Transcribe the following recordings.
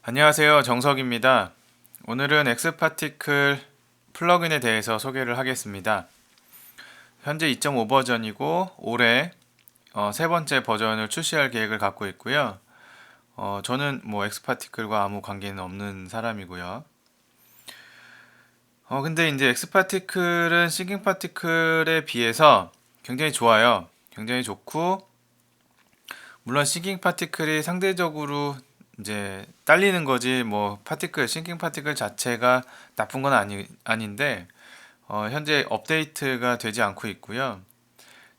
안녕하세요. 정석입니다. 오늘은 엑스파티클 플러그인에 대해서 소개를 하겠습니다. 현재 2.5 버전이고 올해 세 번째 버전을 출시할 계획을 갖고 있고요. 저는 뭐 엑스파티클과 아무 관계는 없는 사람이고요. 근데 이제 엑스파티클은 싱킹 파티클에 비해서 굉장히 좋아요. 굉장히 좋고 물론 싱킹 파티클이 상대적으로 이제 딸리는 거지 뭐 파티클 싱킹 파티클 자체가 나쁜 건 아닌데 현재 업데이트가 되지 않고 있고요.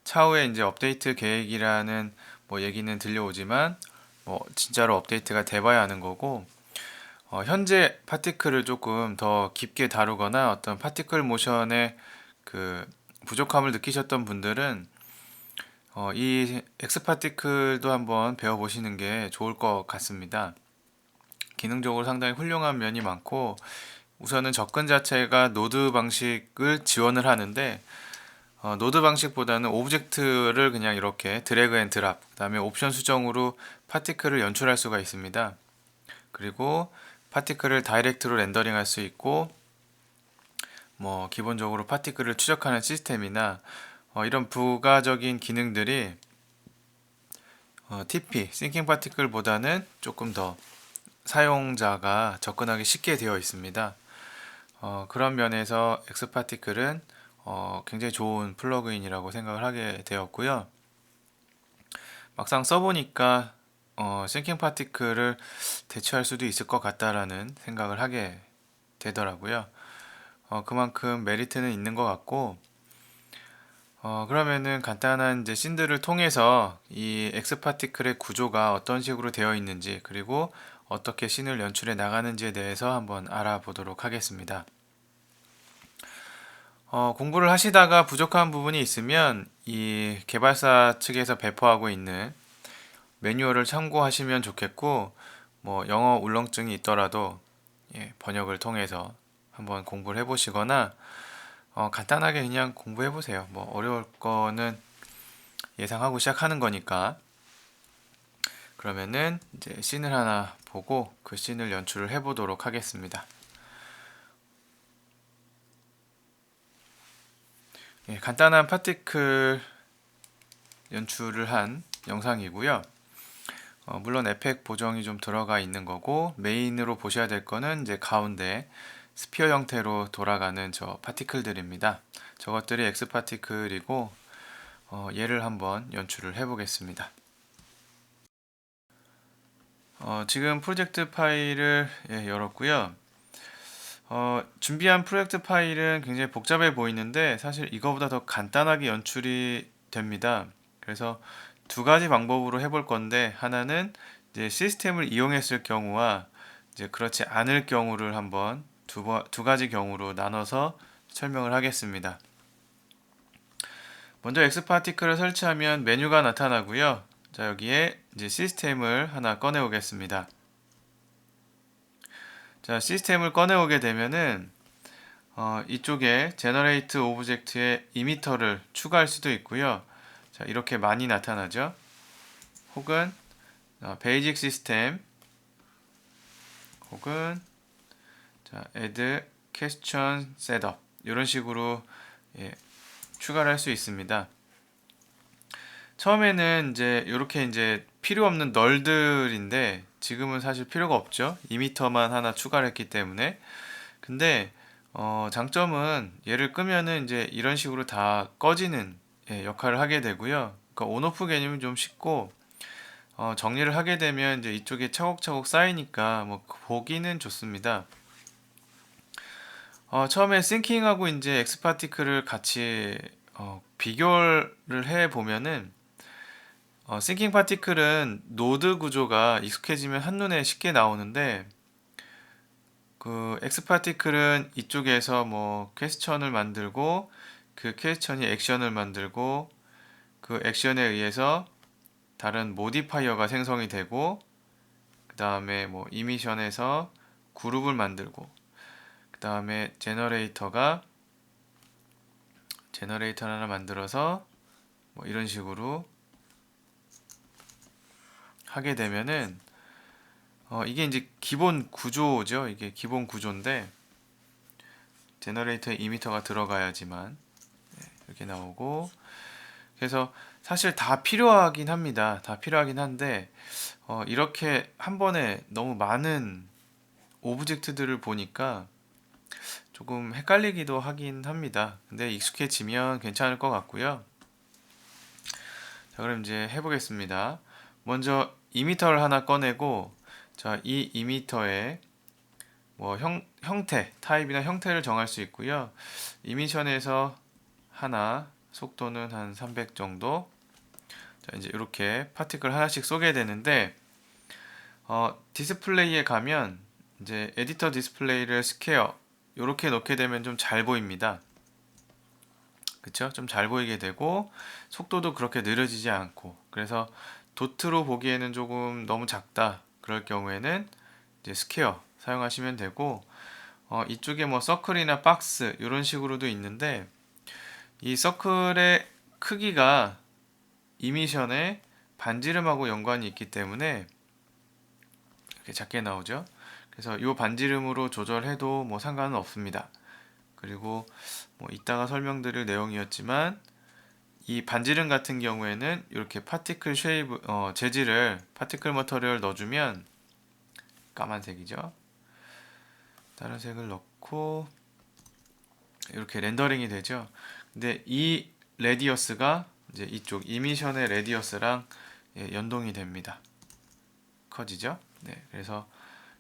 차후에 이제 업데이트 계획이라는 뭐 얘기는 들려오지만 뭐 진짜로 업데이트가 돼봐야 하는 거고 현재 파티클을 조금 더 깊게 다루거나 어떤 파티클 모션의 그 부족함을 느끼셨던 분들은 이 엑스파티클도 한번 배워보시는 게 좋을 것 같습니다. 기능적으로 상당히 훌륭한 면이 많고 우선은 접근 자체가 노드 방식을 지원을 하는데 노드 방식보다는 오브젝트를 그냥 이렇게 드래그 앤 드랍 그다음에 옵션 수정으로 파티클을 연출할 수가 있습니다. 그리고 파티클을 다이렉트로 렌더링 할 수 있고 뭐 기본적으로 파티클을 추적하는 시스템이나 이런 부가적인 기능들이 TP, Thinking Particle보다는 조금 더 사용자가 접근하기 쉽게 되어 있습니다. 그런 면에서 X파티클은 굉장히 좋은 플러그인이라고 생각을 하게 되었고요. 막상 써보니까 Thinking Particle을 대체할 수도 있을 것 같다라는 생각을 하게 되더라고요. 그만큼 메리트는 있는 것 같고 그러면은 간단한 이제 씬들을 통해서 이 엑스파티클의 구조가 어떤 식으로 되어 있는지 그리고 어떻게 씬을 연출해 나가는지에 대해서 한번 알아보도록 하겠습니다. 공부를 하시다가 부족한 부분이 있으면 이 개발사 측에서 배포하고 있는 매뉴얼을 참고하시면 좋겠고 뭐 영어 울렁증이 있더라도 번역을 통해서 한번 공부를 해보시거나 간단하게 그냥 공부해 보세요. 뭐 어려울 거는 예상하고 시작하는 거니까. 그러면은 이제 씬을 하나 보고 그 씬을 연출을 해 보도록 하겠습니다. 간단한 파티클 연출을 한 영상이고요. 물론 에펙 보정이 좀 들어가 있는 거고 메인으로 보셔야 될 거는 이제 가운데 스피어 형태로 돌아가는 저 파티클들입니다. 저것들이 엑스 파티클이고 얘를 한번 연출을 해 보겠습니다. 지금 프로젝트 파일을 열었고요. 준비한 프로젝트 파일은 굉장히 복잡해 보이는데 사실 이거보다 더 간단하게 연출이 됩니다. 그래서 두 가지 방법으로 해볼 건데 하나는 이제 시스템을 이용했을 경우와 이제 그렇지 않을 경우를 한번 두 가지 경우로 나눠서 설명을 하겠습니다. 먼저 엑스파티클을 설치하면 메뉴가 나타나고요. 자, 여기에 이제 시스템을 하나 꺼내 오겠습니다. 자, 시스템을 꺼내오게 되면은 이쪽에 Generate Object에 이미터를 추가할 수도 있고요. 자, 이렇게 많이 나타나죠. 혹은 Basic System 혹은 자, Add Question Setup 이런 식으로 추가를 할 수 있습니다. 처음에는 이제 이렇게 이제 필요 없는 널들인데 지금은 사실 필요가 없죠. 이미터만 하나 추가를 했기 때문에. 근데 장점은 얘를 끄면은 이제 이런 식으로 다 꺼지는 역할을 하게 되고요. 그러니까 온오프 개념이 좀 쉽고 정리를 하게 되면 이제 이쪽에 차곡차곡 쌓이니까 뭐 보기는 좋습니다. 처음에 싱킹하고 이제 엑스파티클을 같이 비교를 해 보면은 싱킹 파티클은 노드 구조가 익숙해지면 한눈에 쉽게 나오는데 그 엑스파티클은 이쪽에서 뭐 퀘스천을 만들고 그 퀘스천이 액션을 만들고 그 액션에 의해서 다른 모디파이어가 생성이 되고 그 다음에 뭐 이미션에서 그룹을 만들고 그 다음에 제너레이터 하나 만들어서 뭐 이런 식으로 하게 되면은 이게 이제 기본 구조죠. 이게 기본 구조인데 제너레이터에 이미터가 들어가야지만 이렇게 나오고, 그래서 사실 다 필요하긴 합니다. 다 필요하긴 한데 이렇게 한 번에 너무 많은 오브젝트들을 보니까 조금 헷갈리기도 하긴 합니다. 근데 익숙해지면 괜찮을 것 같고요. 자, 그럼 이제 해보겠습니다. 먼저 이미터를 하나 꺼내고, 자, 이 이미터에 뭐 형태, 타입이나 형태를 정할 수 있고요. 이미션에서 하나, 속도는 한 300 정도. 자, 이제 이렇게 파티클 하나씩 쏘게 되는데, 디스플레이에 가면 이제 에디터 디스플레이를 스퀘어 이렇게 놓게 되면 좀 잘 보입니다. 그쵸? 좀 잘 보이게 되고 속도도 그렇게 느려지지 않고, 그래서 도트로 보기에는 조금 너무 작다 그럴 경우에는 이제 스퀘어 사용하시면 되고, 이쪽에 뭐 서클이나 박스 이런 식으로도 있는데, 이 서클의 크기가 이미션의 반지름하고 연관이 있기 때문에 이렇게 작게 나오죠. 그래서 이 반지름으로 조절해도 뭐 상관은 없습니다. 그리고 뭐 이따가 설명드릴 내용이었지만 이 반지름 같은 경우에는 이렇게 파티클 쉐이브 재질을 파티클 머터리얼 넣어주면 까만색이죠. 다른 색을 넣고 이렇게 렌더링이 되죠. 근데 이 레디어스가 이제 이쪽 이미션의 레디어스랑 연동이 됩니다. 커지죠. 네, 그래서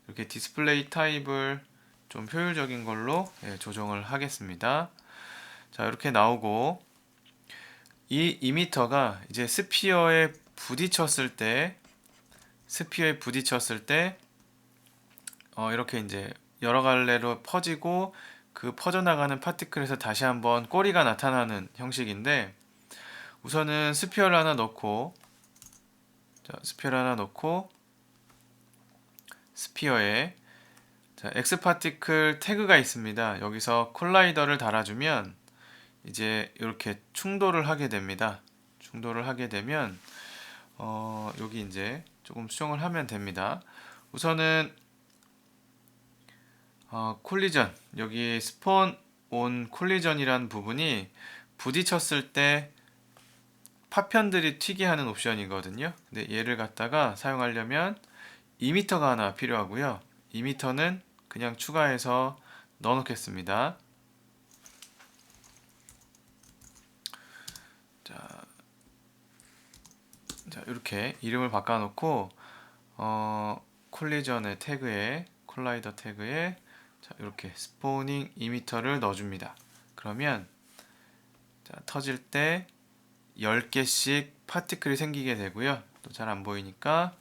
이렇게 디스플레이 타입을 좀 효율적인 걸로 조정을 하겠습니다. 자, 이렇게 나오고 이 이미터가 이제 스피어에 부딪혔을 때 이렇게 이제 여러 갈래로 퍼지고, 그 퍼져나가는 파티클에서 다시 한번 꼬리가 나타나는 형식인데, 우선은 스피어를 하나 넣고, 자, 스피어를 하나 넣고 스피어에 자, X 파티클 태그가 있습니다. 여기서 콜라이더를 달아주면 이제 이렇게 충돌을 하게 됩니다. 충돌을 하게 되면 여기 이제 조금 수정을 하면 됩니다. 우선은 콜리전, 여기 스폰 온 콜리전이라는 부분이 부딪혔을 때 파편들이 튀게 하는 옵션이거든요. 근데 얘를 갖다가 사용하려면 2m가 하나 필요하고요. 2m는 그냥 추가해서 넣어 놓겠습니다. 자, 이렇게 이름을 바꿔 놓고 콜리전의 태그에, 콜라이더 태그에 자, 이렇게 스포닝 2m를 넣어줍니다. 그러면 자, 터질 때 10개씩 파티클이 생기게 되고요. 또 잘 안 보이니까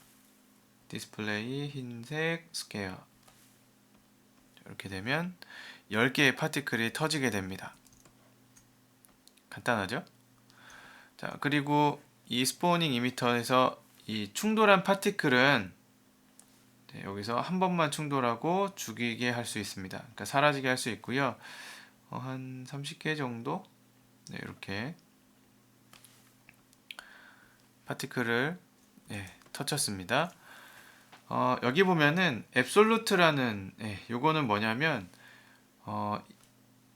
디스플레이 흰색 스퀘어 이렇게 되면 10개의 파티클이 터지게 됩니다. 간단하죠? 자, 그리고 이 스포닝 이미터에서 이 충돌한 파티클은 여기서 한 번만 충돌하고 죽이게 할 수 있습니다. 그러니까 사라지게 할 수 있고요. 한 30개 정도 이렇게 파티클을 터쳤습니다. 여기 보면은 앱솔루트라는 요거는 뭐냐면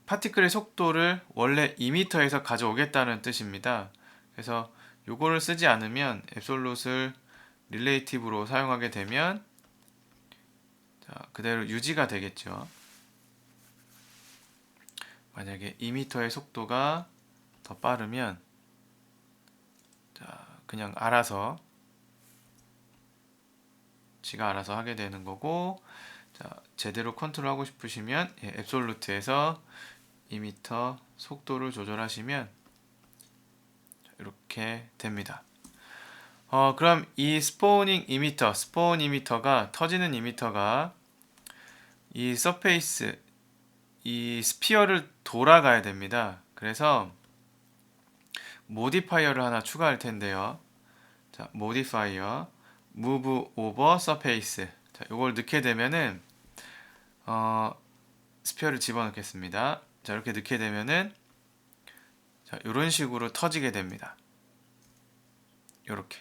파티클의 속도를 원래 2m에서 가져오겠다는 뜻입니다. 그래서 요거를 쓰지 않으면 앱솔루트를 릴레이티브로 사용하게 되면 자, 그대로 유지가 되겠죠. 만약에 2m의 속도가 더 빠르면 자, 그냥 지가 알아서 하게 되는 거고, 자, 제대로 컨트롤하고 싶으시면 앱솔루트에서 2m 속도를 조절하시면 이렇게 됩니다. 그럼 이 스폰 이미터가 터지는 이미터가 이 서페이스, 이 스피어를 돌아가야 됩니다. 그래서 모디파이어를 하나 추가할 텐데요. 자, 모디파이어 move over surface. 자, 이걸 넣게 되면은 스피어를 집어넣겠습니다. 자, 이렇게 넣게 되면은 자, 이런 식으로 터지게 됩니다. 이렇게.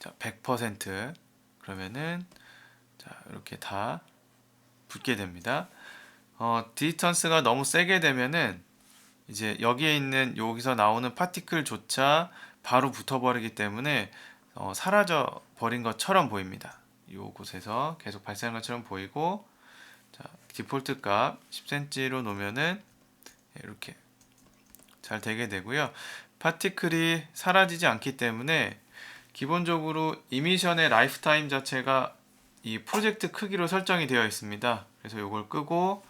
자, 100% 그러면은 자, 이렇게 다 붙게 됩니다. 디스턴스가 너무 세게 되면은 이제 여기에 있는 여기서 나오는 파티클조차 바로 붙어버리기 때문에 사라져 버린 것처럼 보입니다. 이곳에서 계속 발생한 것처럼 보이고, 자, 디폴트 값 10cm로 놓으면은 이렇게 잘 되게 되고요. 파티클이 사라지지 않기 때문에 기본적으로 이미션의 라이프 타임 자체가 이 프로젝트 크기로 설정이 되어 있습니다. 그래서 이걸 끄고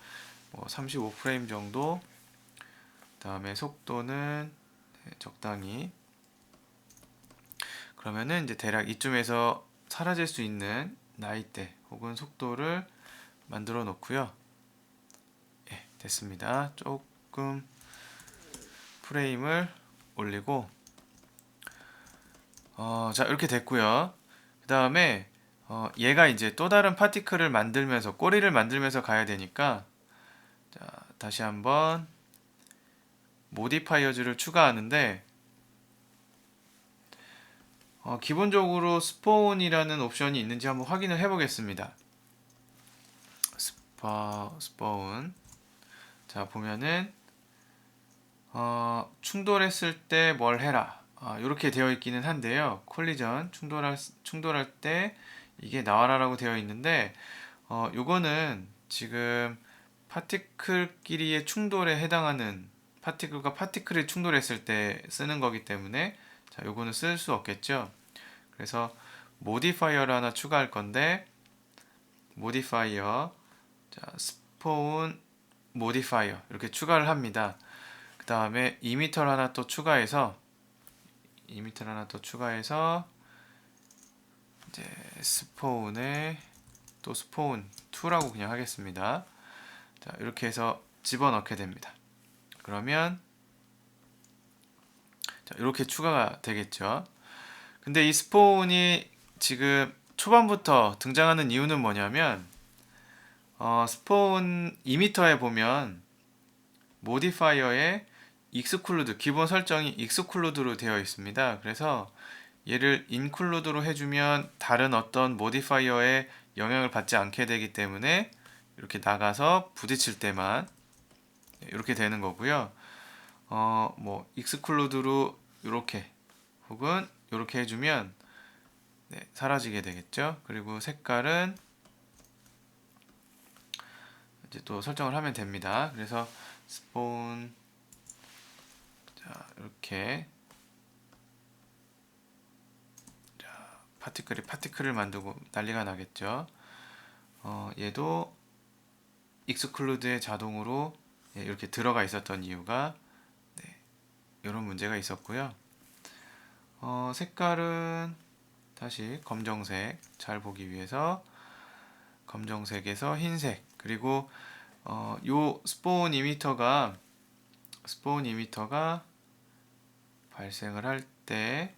35프레임 정도, 다음에 속도는 적당히, 그러면은 이제 대략 이쯤에서 사라질 수 있는 나이대 혹은 속도를 만들어 놓고요. 예, 됐습니다. 조금 프레임을 올리고, 자, 이렇게 됐고요. 그 다음에 얘가 이제 또 다른 파티클을 만들면서 꼬리를 만들면서 가야 되니까, 자, 다시 한번 모디파이어즈를 추가하는데, 기본적으로 스포운이라는 옵션이 있는지 한번 확인을 해 보겠습니다. 스포운. 자, 보면은 충돌했을 때 뭘 해라, 이렇게 되어 있기는 한데요. 콜리전 충돌할 때 이게 나와라라고 되어 있는데, 요거는 지금 파티클끼리의 충돌에 해당하는, 파티클과 파티클이 충돌했을 때 쓰는 거기 때문에, 자, 요거는 쓸 수 없겠죠. 그래서 모디파이어를 하나 추가할 건데, 모디파이어, 자, 스포운 모디파이어 이렇게 추가를 합니다. 그 다음에 2m를 하나 또 추가해서, 이제 스포운에 또 스포운 2라고 그냥 하겠습니다. 자, 이렇게 해서 집어넣게 됩니다. 그러면 자, 이렇게 추가가 되겠죠. 근데 이 스포운이 지금 초반부터 등장하는 이유는 뭐냐면, 스포운 2m에 보면 모디파이어에 익스클루드, 기본 설정이 익스클루드로 되어 있습니다. 그래서 얘를 인클루드로 해주면 다른 어떤 모디파이어에 영향을 받지 않게 되기 때문에 이렇게 나가서 부딪힐 때만 이렇게 되는 거고요. 뭐 익스클루드로 이렇게 혹은 이렇게 해주면 사라지게 되겠죠. 그리고 색깔은 이제 또 설정을 하면 됩니다. 그래서 스폰, 자, 이렇게, 자, 파티클을 만들고 난리가 나겠죠. 얘도 익스클루드에 자동으로 이렇게 들어가 있었던 이유가 이런 문제가 있었고요. 색깔은 다시 검정색, 잘 보기 위해서 검정색에서 흰색, 그리고 요 스폰 이미터가 발생을 할 때,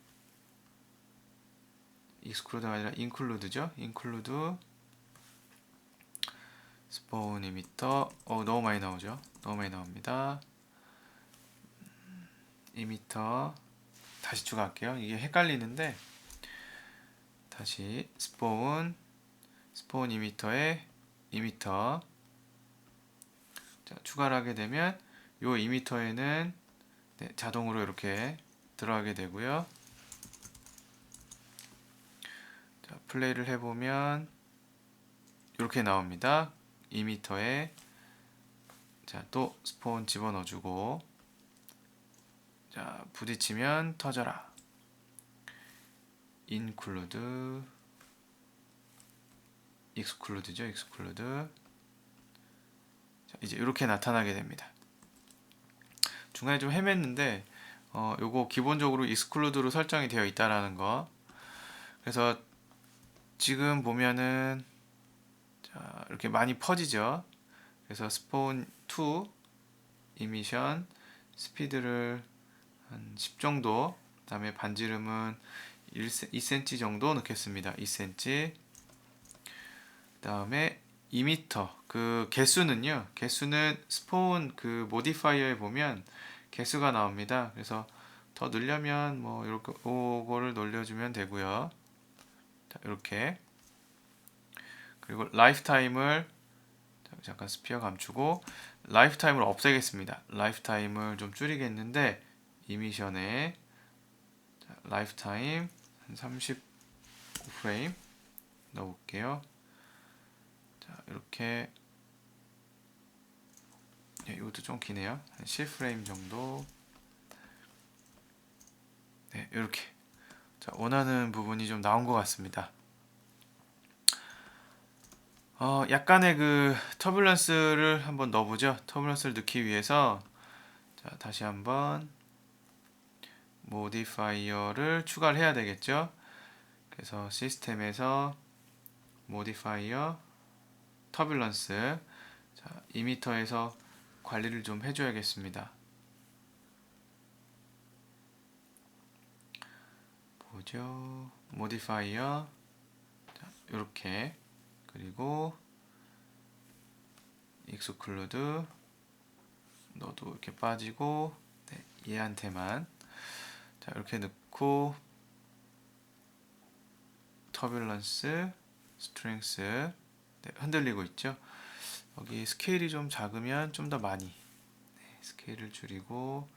익스클루드가 아니라 인클루드죠. 인클루드 스폰 이미터, 너무 많이 나오죠. 너무 많이 나옵니다. 이미터 다시 추가할게요. 이게 헷갈리는데, 다시 스폰 이미터에 이미터, 자, 추가를 하게 되면 요 이미터에는 자동으로 이렇게 들어가게 되고요. 자, 플레이를 해보면 이렇게 나옵니다. 이미터에, 자, 또 스폰 집어넣어주고, 자, 부딪히면 터져라. 인클루드, 익스클루드죠. 익스클루드. 자, 이제 이렇게 나타나게 됩니다. 중간에 좀 헤맸는데, 요거 기본적으로 익스클루드로 설정이 되어 있다라는 거. 그래서 지금 보면은, 자, 이렇게 많이 퍼지죠. 그래서 스폰 2 이미션 스피드를 한 10 정도, 그다음에 반지름은 2cm 정도 넣겠습니다. 2cm. 그다음에 2m, 그 개수는요. 개수는 스폰 그 모디파이어에 보면 개수가 나옵니다. 그래서 더 늘려면 뭐 이렇게 요거를 놀려주면 되고요. 자, 이렇게. 그리고 라이프 타임을 잠깐 스피어 감추고 라이프 타임을 없애겠습니다. 라이프 타임을 좀 줄이겠는데 이미션에 라이프 타임 한 35프레임 넣어볼게요. 자, 이렇게. 이것도 좀 기네요. 한 10프레임 정도. 네, 이렇게. 자, 원하는 부분이 좀 나온 것 같습니다. 약간의 그 터뷸런스를 한번 넣어보죠. 터뷸런스를 넣기 위해서 자, 다시 한번 모디파이어를 추가를 해야 되겠죠. 그래서 시스템에서 모디파이어 터뷸런스, 자, 이미터에서 관리를 좀 해줘야겠습니다. 보죠. 모디파이어 이렇게. 그리고 익스클루드 너도 이렇게 빠지고, 네, 얘한테만 자 이렇게 넣고 터뷸런스 스트렝스, 네, 흔들리고 있죠. 여기 스케일이 좀 작으면 좀 더 많이, 네, 스케일을 줄이고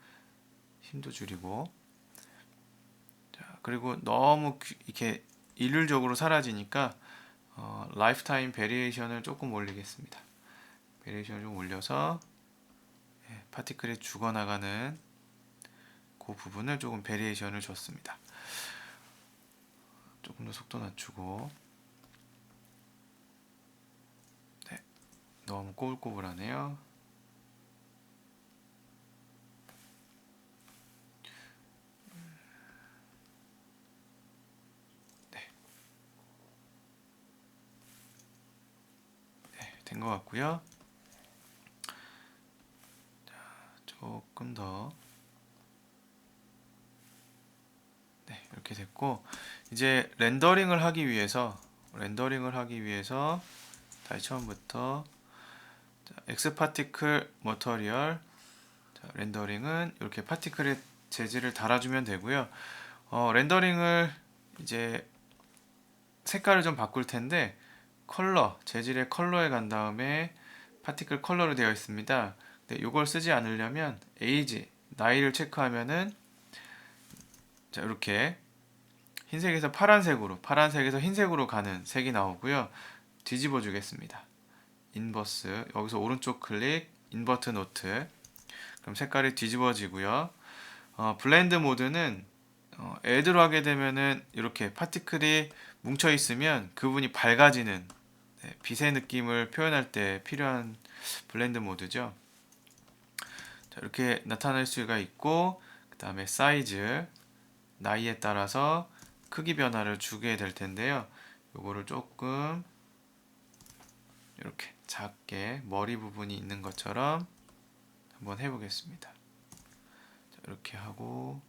힘도 줄이고. 자, 그리고 너무 이렇게 일률적으로 사라지니까 라이프타임 베리에이션을 조금 올리겠습니다. 베리에이션을 좀 올려서 파티클이 죽어나가는 그 부분을 조금 베리에이션을 줬습니다. 조금 더 속도 낮추고. 네, 너무 꼬불꼬불하네요. 네, 된 것 같고요. 조금 더. 네, 이렇게 됐고, 이제 렌더링을 하기 위해서 다시 처음부터 엑스 파티클 머터리얼 렌더링은 이렇게 파티클의 재질을 달아주면 되고요. 렌더링을 이제 색깔을 좀 바꿀 텐데 컬러, 재질의 컬러에 간 다음에 파티클 컬러로 되어 있습니다. 근데 이걸 쓰지 않으려면 에이지, 나이를 체크하면은 자, 이렇게 흰색에서 파란색으로, 파란색에서 흰색으로 가는 색이 나오고요. 뒤집어 주겠습니다. 인버스, 여기서 오른쪽 클릭, 인버트 노트. 그럼 색깔이 뒤집어지고요. 블렌드 모드는 애드로 하게 되면은 이렇게 파티클이 뭉쳐 있으면 그분이 밝아지는, 네, 빛의 느낌을 표현할 때 필요한 블렌드 모드죠. 자, 이렇게 나타낼 수가 있고, 그 다음에 사이즈, 나이에 따라서 크기 변화를 주게 될 텐데요. 요거를 조금 이렇게 작게 머리 부분이 있는 것처럼 한번 해보겠습니다. 자, 이렇게 하고,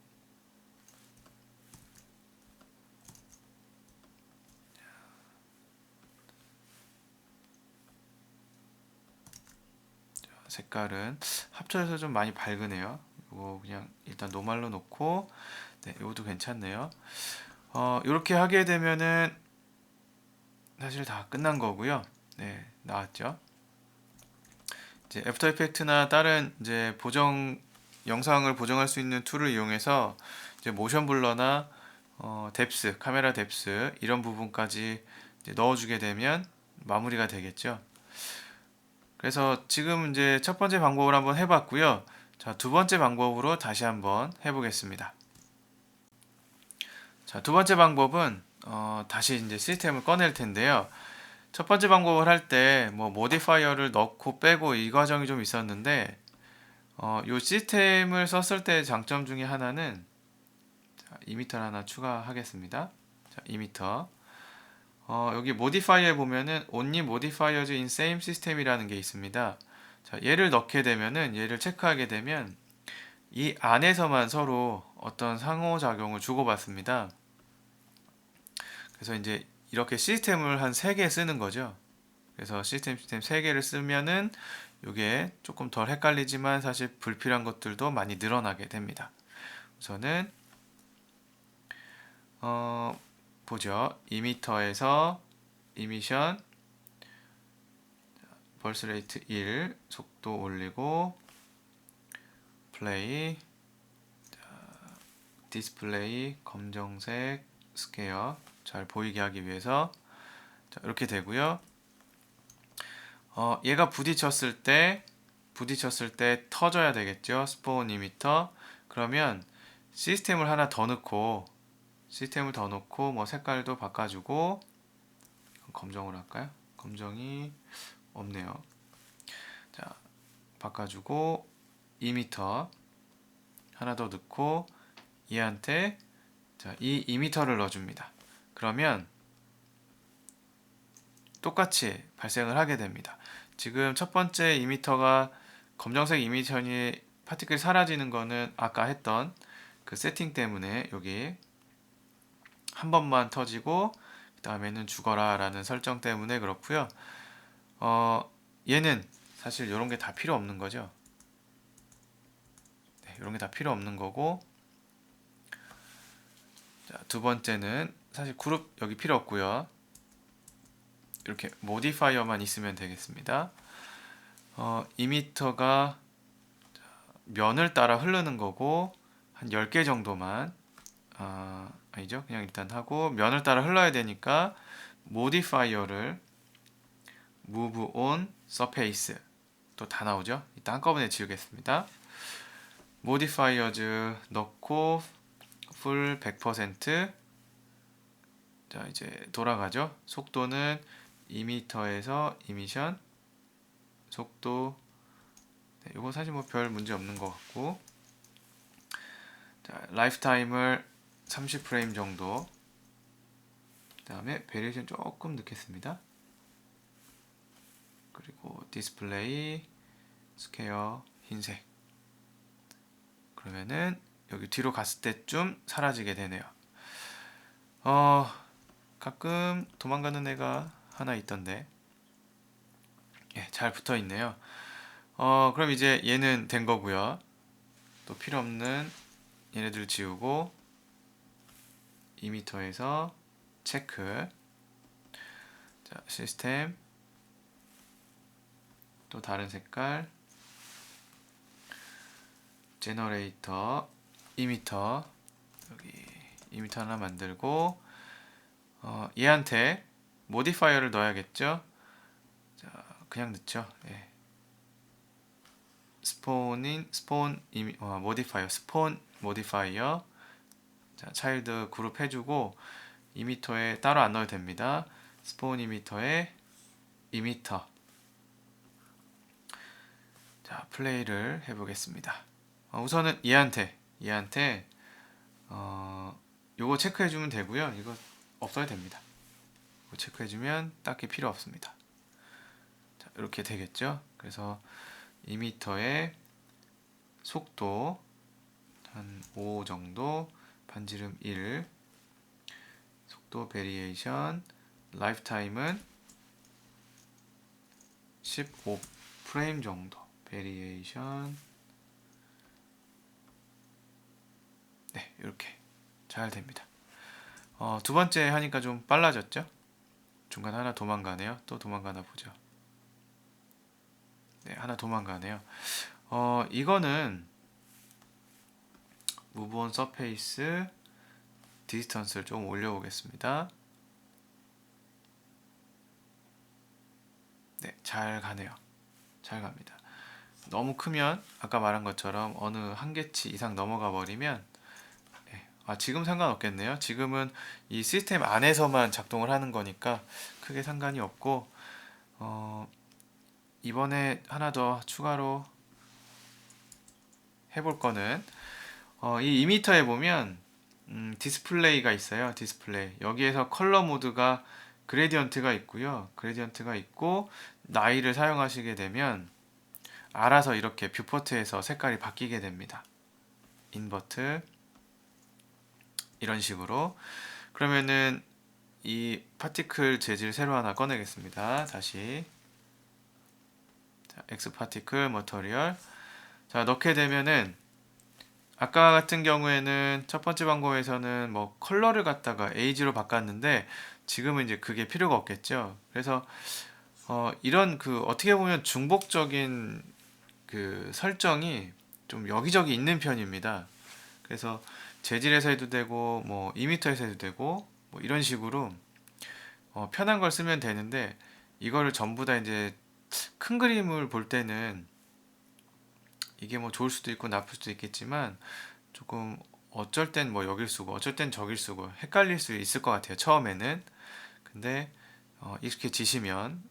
색깔은 합쳐져서 좀 많이 밝으네요. 이거 그냥 일단 노말로 놓고, 네, 이것도 괜찮네요. 이렇게 하게 되면은 사실 다 끝난 거고요. 네, 나왔죠. 이제 애프터 이펙트나 다른 이제 영상을 보정할 수 있는 툴을 이용해서 이제 모션 블러나 뎁스, 카메라 뎁스 이런 부분까지 이제 넣어주게 되면 마무리가 되겠죠. 그래서 지금 이제 첫 번째 방법을 한번 해봤고요. 자, 두 번째 방법으로 다시 한번 해보겠습니다. 자, 두 번째 방법은 다시 이제 시스템을 꺼낼 텐데요. 첫 번째 방법을 할 때 뭐 모디파이어를 넣고 빼고 이 과정이 좀 있었는데 이 시스템을 썼을 때 장점 중에 하나는 자, 이미터를 하나 추가하겠습니다. 자, 이미터. 여기 모디파이어에 보면은 only modifiers in same system이라는 게 있습니다. 자, 얘를 넣게 되면은 얘를 체크하게 되면 이 안에서만 서로 어떤 상호작용을 주고받습니다. 그래서 이제 이렇게 시스템을 한 3개 쓰는 거죠. 그래서 시스템 3개를 쓰면은 이게 조금 덜 헷갈리지만 사실 불필요한 것들도 많이 늘어나게 됩니다. 우선은 보죠. 이미터에서 이미션 벌스 레이트 1 속도 올리고 플레이 디스플레이 검정색 스퀘어 잘 보이게 하기 위해서 자, 이렇게 되고요. 얘가 부딪혔을 때 터져야 되겠죠. 스폰 이미터. 그러면 시스템을 하나 더 넣고 뭐 색깔도 바꿔주고 검정으로 할까요? 검정이 없네요. 자, 바꿔주고 이미터 하나 더 넣고 얘한테 자, 이 이미터를 넣어줍니다. 그러면 똑같이 발생을 하게 됩니다. 지금 첫 번째 이미터가 검정색 이미션이 파티클이 사라지는 거는 아까 했던 그 세팅 때문에 여기 한 번만 터지고 그 다음에는 죽어라 라는 설정 때문에 그렇고요. 얘는 사실 이런 게 다 필요 없는 거죠. 네, 이런 게 다 필요 없는 거고 자, 두 번째는 사실 그룹 여기 필요 없고요. 이렇게 모디파이어만 있으면 되겠습니다. 이미터가 면을 따라 흐르는 거고 한 10개 정도만 아니죠. 그냥 일단 하고 면을 따라 흘러야 되니까 모디파이어를 move on surface 또 다 나오죠. 일단 한꺼번에 지우겠습니다. modifiers 넣고 full 100% 자 이제 돌아가죠. 속도는 2m에서 이미션 속도 네, 이거 사실 뭐 별 문제 없는 것 같고 자 라이프 타임을 30프레임 정도 그 다음에 베리에이션 조금 넣겠습니다. 그리고 디스플레이 스퀘어 흰색 그러면은 여기 뒤로 갔을 때쯤 사라지게 되네요. 가끔 도망가는 애가 하나 있던데 예, 잘 붙어 있네요. 그럼 이제 얘는 된 거고요. 또 필요 없는 얘네들 지우고 이미터에서 체크 자 시스템 또 다른 색깔 제너레이터 이미터 여기 이미터 하나 만들고 얘한테 모디파이어를 넣어야겠죠. 자 그냥 넣죠. 예. 스폰 모디파이어 자 차일드 그룹 해주고 이미터에 따로 안 넣어도 됩니다. 스폰 이미터에 이미터 자 플레이를 해보겠습니다. 우선은 얘한테 요거 체크해주면 되고요. 이거 없어야 됩니다. 이거 체크해주면 딱히 필요 없습니다. 자, 이렇게 되겠죠. 그래서 2m의 속도 한 5 정도 반지름 1 속도 베리에이션 라이프 타임은 15프레임 정도 베리에이션 네 이렇게 잘 됩니다. 두 번째 하니까 좀 빨라졌죠? 중간 하나 도망가네요. 또 도망가나 보죠. 네, 하나 도망가네요. 이거는 move on surface 디스턴스를 좀 올려보겠습니다. 네, 잘 가네요. 잘 갑니다. 너무 크면 아까 말한 것처럼 어느 한계치 이상 넘어가 버리면 지금 상관없겠네요. 지금은 이 시스템 안에서만 작동을 하는 거니까 크게 상관이 없고 이번에 하나 더 추가로 해볼 거는 이 이미터에 보면 디스플레이가 있어요. 디스플레이 여기에서 컬러 모드가 그레디언트가 있고요. 그레디언트가 있고 나이를 사용하시게 되면 알아서 이렇게 뷰포트에서 색깔이 바뀌게 됩니다. 인버트 이런 식으로 그러면은 이 파티클 재질 새로 하나 꺼내겠습니다. 다시 자, X 파티클 머터리얼 자 넣게 되면은 아까 같은 경우에는 첫 번째 방법에서는 뭐 컬러를 갖다가 에이지로 바꿨는데 지금은 이제 그게 필요가 없겠죠. 그래서 이런 그 어떻게 보면 중복적인 그 설정이 좀 여기저기 있는 편입니다. 그래서 재질에서 해도 되고 뭐 2m에서 해도 되고 뭐 이런 식으로 편한 걸 쓰면 되는데 이거를 전부 다 이제 큰 그림을 볼 때는 이게 뭐 좋을 수도 있고 나쁠 수도 있겠지만 조금 어쩔 땐 뭐 여길 쓰고 어쩔 땐 저길 쓰고 헷갈릴 수 있을 것 같아요. 처음에는. 근데 익숙해지시면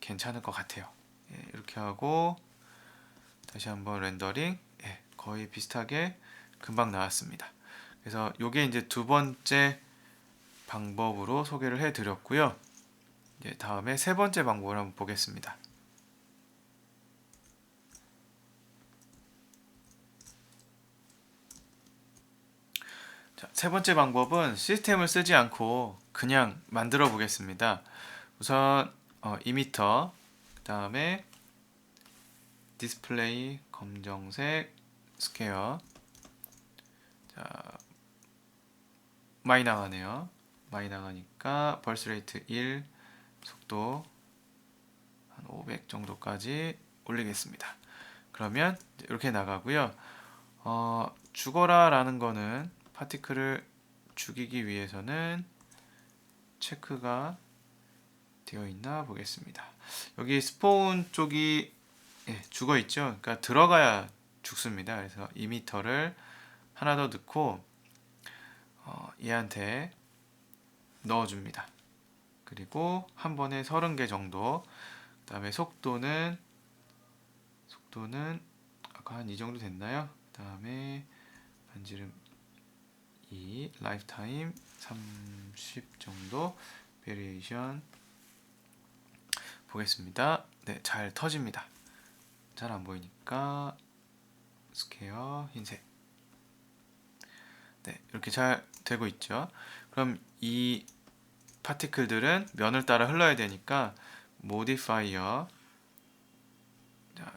괜찮을 것 같아요. 예, 이렇게 하고 다시 한번 렌더링. 예, 거의 비슷하게 금방 나왔습니다. 그래서 요게 이제 두 번째 방법으로 소개를 해 드렸고요. 이제 다음에 세 번째 방법을 한번 보겠습니다. 자, 세 번째 방법은 시스템을 쓰지 않고 그냥 만들어 보겠습니다. 우선 이미터, 그 다음에 디스플레이 검정색 스퀘어. 자, 많이 나가네요. 많이 나가니까 벌스 레이트 1, 속도 한 500 정도까지 올리겠습니다. 그러면 이렇게 나가고요. 죽어라라는 거는 파티클을 죽이기 위해서는 체크가 되어 있나 보겠습니다. 여기 스폰 쪽이 죽어 있죠. 그러니까 들어가야 죽습니다. 그래서 2m를 하나 더 넣고 얘한테 넣어줍니다. 그리고 한 번에 30개 정도. 그다음에 속도는 아까 한 이 정도 됐나요? 그다음에 반지름 2, 라이프타임 30 정도, 베리에이션 보겠습니다. 네, 잘 터집니다. 잘 안 보이니까 스퀘어 흰색. 네, 이렇게 잘 되고 있죠. 그럼 이 파티클들은 면을 따라 흘러야 되니까 모디파이어, 자,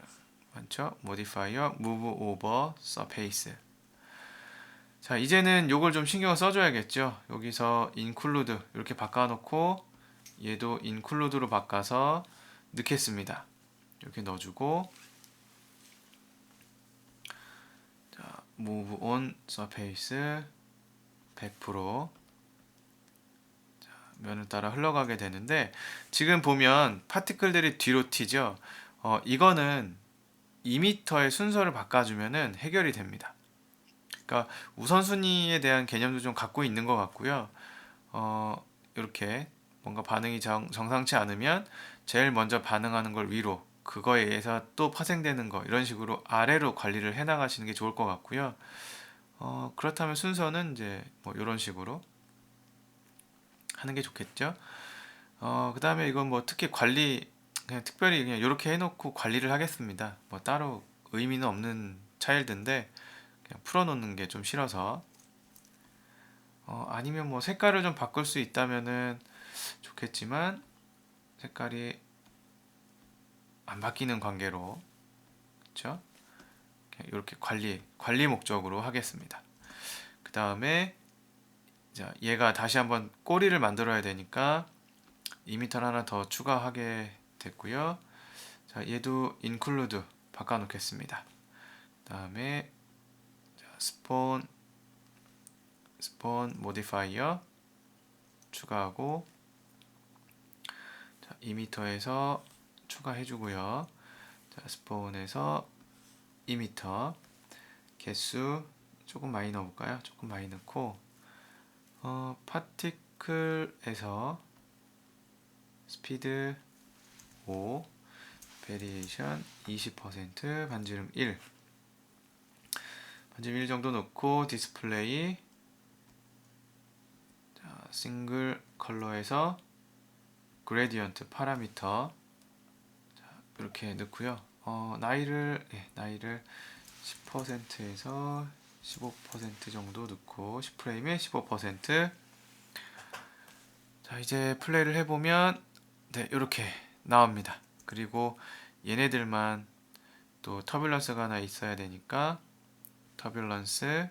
많죠? 모디파이어 move over surface. 자, 이제는 요걸 좀 신경 써줘야겠죠. 여기서 include 이렇게 바꿔놓고 얘도 include로 바꿔서 넣겠습니다. 이렇게 넣어주고, 자, move on surface 100%. 면을 따라 흘러가게 되는데 지금 보면 파티클들이 뒤로 튀죠. 이거는 2m의 순서를 바꿔주면은 해결이 됩니다. 그러니까 우선순위에 대한 개념도 좀 갖고 있는 것 같고요. 이렇게 뭔가 반응이 정상치 않으면 제일 먼저 반응하는 걸 위로, 그거에 의해서 또 파생되는 거 이런 식으로 아래로 관리를 해 나가시는 게 좋을 것 같고요. 그렇다면 순서는 이제 뭐 이런 식으로 하는 게 좋겠죠. 그 다음에 이건 뭐 특히 관리, 그냥 특별히 그냥 이렇게 해놓고 관리를 하겠습니다. 뭐 따로 의미는 없는 차일드인데 그냥 풀어놓는 게 좀 싫어서. 아니면 뭐 색깔을 좀 바꿀 수 있다면은 좋겠지만 색깔이 안 바뀌는 관계로, 그렇죠? 이렇게 관리 목적으로 하겠습니다. 그 다음에 자, 얘가 다시 한번 꼬리를 만들어야 되니까 2m를 하나 더 추가하게 됐고요. 자, 얘도 include 바꿔 놓겠습니다. 다음에 스폰 모디파이어 추가하고, 자, 2m에서 추가해 주고요. 자, 스폰에서 2m 개수 조금 많이 넣어볼까요? 조금 많이 넣고 파티클에서 스피드 5, 베리에이션 20%, 반지름 1 정도 넣고 디스플레이, 자, 싱글 컬러에서 그레디언트 파라미터, 자, 이렇게 넣고요. 나이를 10%에서 15% 정도 넣고 10프레임에 15%. 자, 이제 플레이를 해보면 네, 이렇게 나옵니다. 그리고 얘네들만 또 터뷸런스가 하나 있어야 되니까 터뷸런스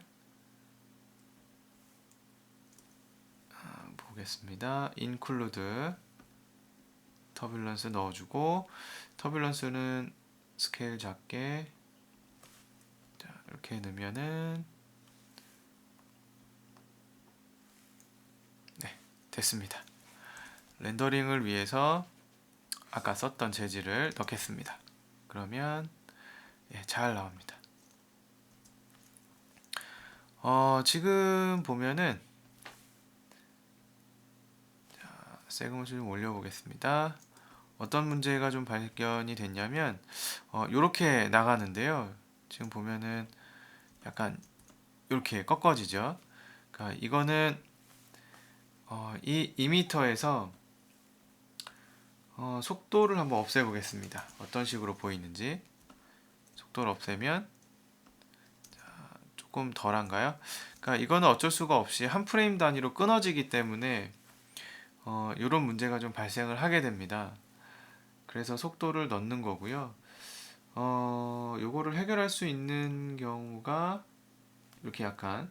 보겠습니다. include 터뷸런스 넣어주고, 터뷸런스는 스케일 작게, 자, 이렇게 넣으면은 네, 됐습니다. 렌더링을 위해서 아까 썼던 재질을 넣겠습니다. 그러면 잘 나옵니다. 지금 보면은 세그먼트 좀 올려보겠습니다. 어떤 문제가 좀 발견이 됐냐면 이렇게 나가는데요. 지금 보면은 약간 이렇게 꺾어지죠. 그러니까 이거는 이 2m에서 속도를 한번 없애보겠습니다. 어떤 식으로 보이는지. 속도를 없애면 조금 덜한가요? 그러니까 이거는 어쩔 수가 없이 한 프레임 단위로 끊어지기 때문에 이런 문제가 좀 발생을 하게 됩니다. 그래서 속도를 넣는 거고요. 요거를 해결할 수 있는 경우가 이렇게 약간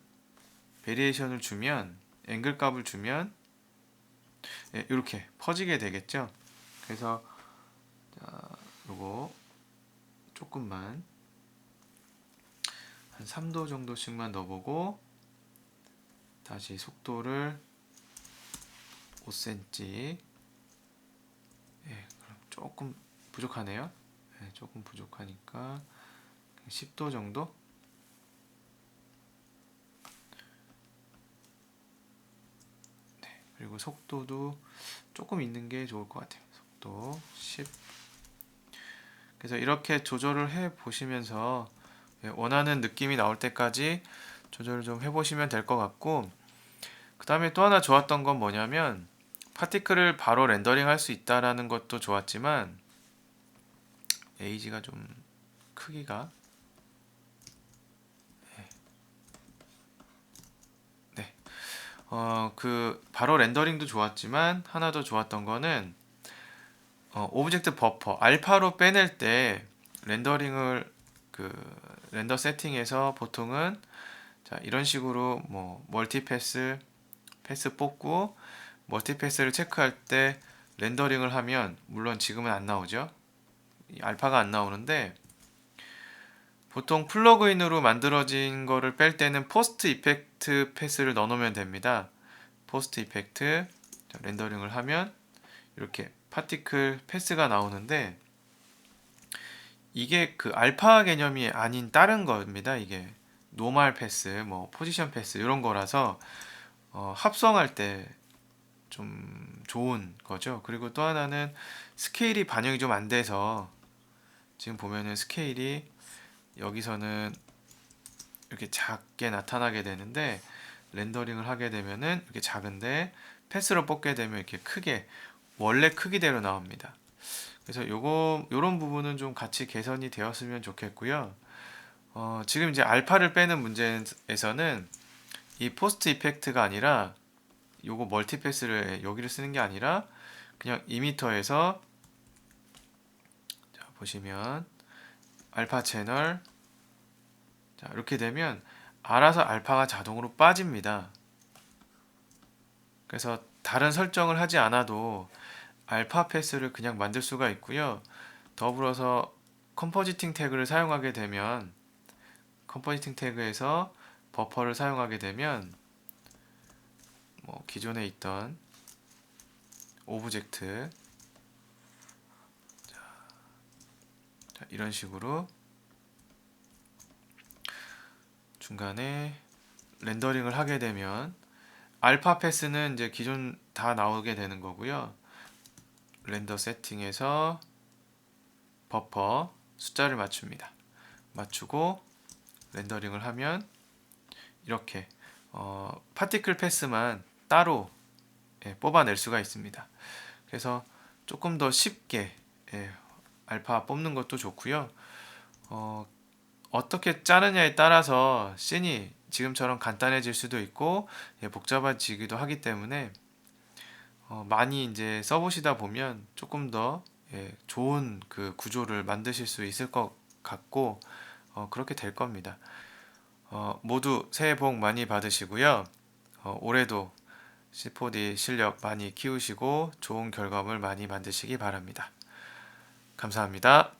베리에이션을 주면, 앵글 값을 주면 이렇게 퍼지게 되겠죠. 그래서 요거 조금만 한 3도 정도씩만 넣어보고, 다시 속도를 5cm, 그럼 조금 부족하네요. 조금 부족하니까 10도 정도. 그리고 속도도 조금 있는 게 좋을 것 같아요. 속도 10. 그래서 이렇게 조절을 해 보시면서 원하는 느낌이 나올 때까지 조절을 좀 해보시면 될 것 같고, 그 다음에 또 하나 좋았던 건 뭐냐면 파티클을 바로 렌더링 할 수 있다라는 것도 좋았지만, 에이지가 좀 크기가 네, 그 바로 렌더링도 좋았지만 하나 더 좋았던 거는 오브젝트 버퍼 알파로 빼낼 때 렌더링을 렌더 세팅에서 보통은 자, 이런 식으로 뭐 멀티 패스 뽑고 멀티 패스를 체크할 때 렌더링을 하면, 물론 지금은 안 나오죠. 이 알파가 안 나오는데, 보통 플러그인으로 만들어진 거를 뺄 때는 포스트 이펙트 패스를 넣어 놓으면 됩니다. 포스트 이펙트 렌더링을 하면 이렇게 파티클 패스가 나오는데, 이게 그 알파 개념이 아닌 다른 겁니다. 이게 노멀 패스, 뭐 포지션 패스 이런 거라서 합성할 때 좀 좋은 거죠. 그리고 또 하나는 스케일이 반영이 좀 안 돼서, 지금 보면은 스케일이 여기서는 이렇게 작게 나타나게 되는데, 렌더링을 하게 되면은 이렇게 작은데 패스로 뽑게 되면 이렇게 크게 원래 크기대로 나옵니다. 그래서 요런 부분은 좀 같이 개선이 되었으면 좋겠고요. 지금 이제 알파를 빼는 문제에서는 이 포스트 이펙트가 아니라, 요거 멀티패스를 여기를 쓰는 게 아니라 그냥 2m에서 보시면 알파 채널, 자, 이렇게 되면 알아서 알파가 자동으로 빠집니다. 그래서 다른 설정을 하지 않아도 알파 패스를 그냥 만들 수가 있고요. 더불어서 컴포지팅 태그를 사용하게 되면, 컴포지팅 태그에서 버퍼를 사용하게 되면 뭐 기존에 있던 오브젝트, 자, 이런 식으로 중간에 렌더링을 하게 되면 알파 패스는 이제 기존 다 나오게 되는 거고요. 렌더 세팅에서 버퍼 숫자를 맞춥니다. 맞추고 렌더링을 하면 이렇게 파티클 패스만 따로 뽑아낼 수가 있습니다. 그래서 조금 더 쉽게 알파 뽑는 것도 좋고요. 어떻게 짜느냐에 따라서 씬이 지금처럼 간단해질 수도 있고 복잡해지기도 하기 때문에 많이 이제 써보시다 보면 조금 더 좋은 그 구조를 만드실 수 있을 것 같고 그렇게 될 겁니다. 모두 새해 복 많이 받으시고요. 올해도 C4D 실력 많이 키우시고 좋은 결과물 많이 만드시기 바랍니다. 감사합니다.